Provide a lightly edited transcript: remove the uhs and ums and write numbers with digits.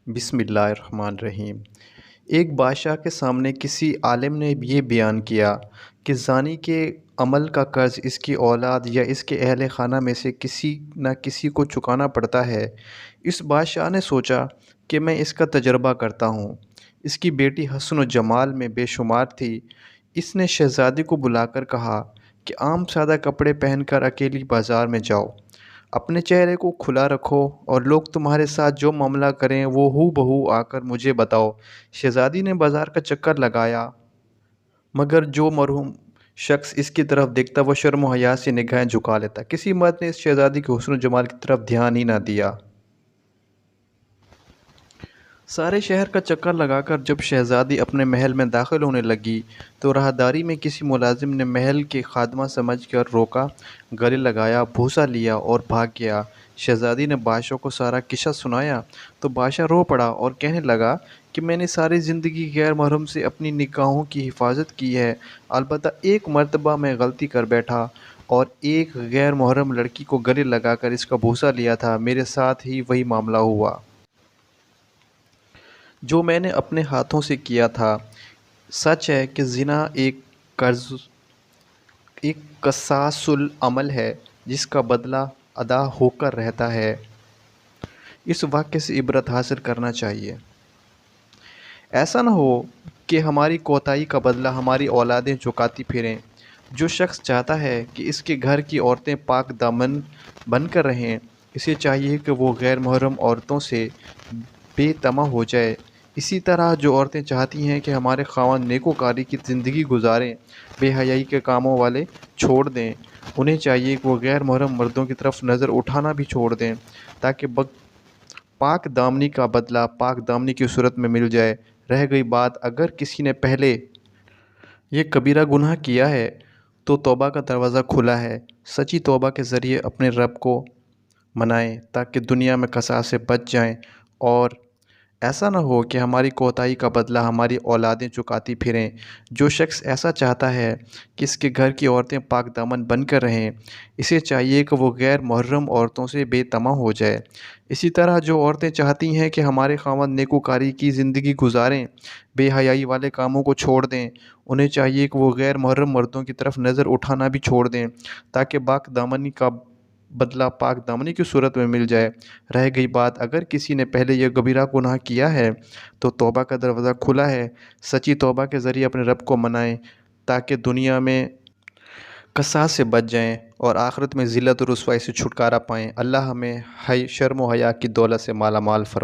बिस्मिल्लाहिर्रहमानिर्रहीम। एक बादशाह के सामने किसी आलिम ने ये बयान किया कि ज़ानी के अमल का कर्ज़ इसकी औलाद या इसके अहल खाना में से किसी न किसी को चुकाना पड़ता है। इस बादशाह ने सोचा कि मैं इसका तजर्बा करता हूँ। इसकी बेटी हस्न व जमाल में बेशुमार थी। इसने शहज़ादी को बुलाकर कहा कि आम सादा कपड़े पहनकर अकेली बाज़ार में जाओ, अपने चेहरे को खुला रखो और लोग तुम्हारे साथ जो मामला करें वो हूबहू आकर मुझे बताओ। शहज़ादी ने बाज़ार का चक्कर लगाया, मगर जो मरहूम शख्स इसकी तरफ देखता वो शर्म व हया से निगाहें झुका लेता। किसी मर्द ने इस शहज़ादी के हुस्न व जमाल की तरफ ध्यान ही ना दिया। सारे शहर का चक्कर लगाकर जब शहज़ादी अपने महल में दाखिल होने लगी तो राहदारी में किसी मुलाजिम ने महल के खादमा समझकर रोका, गले लगाया, भूसा लिया और भाग गया। शहज़ादी ने बादशाह को सारा किस्सा सुनाया तो बादशाह रो पड़ा और कहने लगा कि मैंने सारी ज़िंदगी गैर महरम से अपनी निगाहों की हिफाजत की है, अलबत्ता एक मर्तबा मैं गलती कर बैठा और एक गैर महरम लड़की को गले लगाकर इसका भूसा लिया था। मेरे साथ ही वही मामला हुआ जो मैंने अपने हाथों से किया था। सच है कि ज़िना एक कसासुल अमल है जिसका बदला अदा होकर रहता है। इस वाक़ये से इबरत हासिल करना चाहिए। ऐसा न हो कि हमारी कोताही का बदला हमारी औलादें चुकाती फिरें। जो शख्स चाहता है कि इसके घर की औरतें पाक दामन बनकर रहें, इसे चाहिए कि वो गैर मुहर्रम औरतों से बेतमा हो जाए। इसी तरह जो औरतें चाहती हैं कि हमारे ख़ावंद नेकोकारी की ज़िंदगी गुजारें, बेहयाई के कामों वाले छोड़ दें, उन्हें चाहिए कि वो गैर मुहर्रम मर्दों की तरफ नज़र उठाना भी छोड़ दें, ताकि पाक दामनी का बदला पाक दामनी की सूरत में मिल जाए। रह गई बात, अगर किसी ने पहले ये कबीरा गुनाह किया है तो तौबा का दरवाज़ा खुला है। सच्ची तौबा के ज़रिए अपने रब को मनाएं ताकि दुनिया में कसास से बच जाएं, और ऐसा न हो कि हमारी कोताही का बदला हमारी औलादें चुकाती फिरें। जो शख्स ऐसा चाहता है कि इसके घर की औरतें पाक दामन बनकर रहें, इसे चाहिए कि वो गैर मुहर्रम औरतों से बेतमा हो जाए। इसी तरह जो औरतें चाहती हैं कि हमारे ख़ावंद नेकोकारी की ज़िंदगी गुजारें, बेहयाई वाले कामों को छोड़ दें, उन्हें चाहिए कि वो गैर मुहर्रम मर्दों की तरफ नज़र उठाना भी छोड़ दें, ताकि पाक दामनी का बदला पाक दामनी की सूरत में मिल जाए। रह गई बात, अगर किसी ने पहले यह कबीरा गुनाह किया है तो तौबा का दरवाज़ा खुला है। सच्ची तौबा के ज़रिए अपने रब को मनाएं ताकि दुनिया में कसास से बच जाएं और आखिरत में ज़िल्लत और रुसवाई से छुटकारा पाएं। अल्लाह हमें शर्म व हया की दौलत से माला माल फरमाए।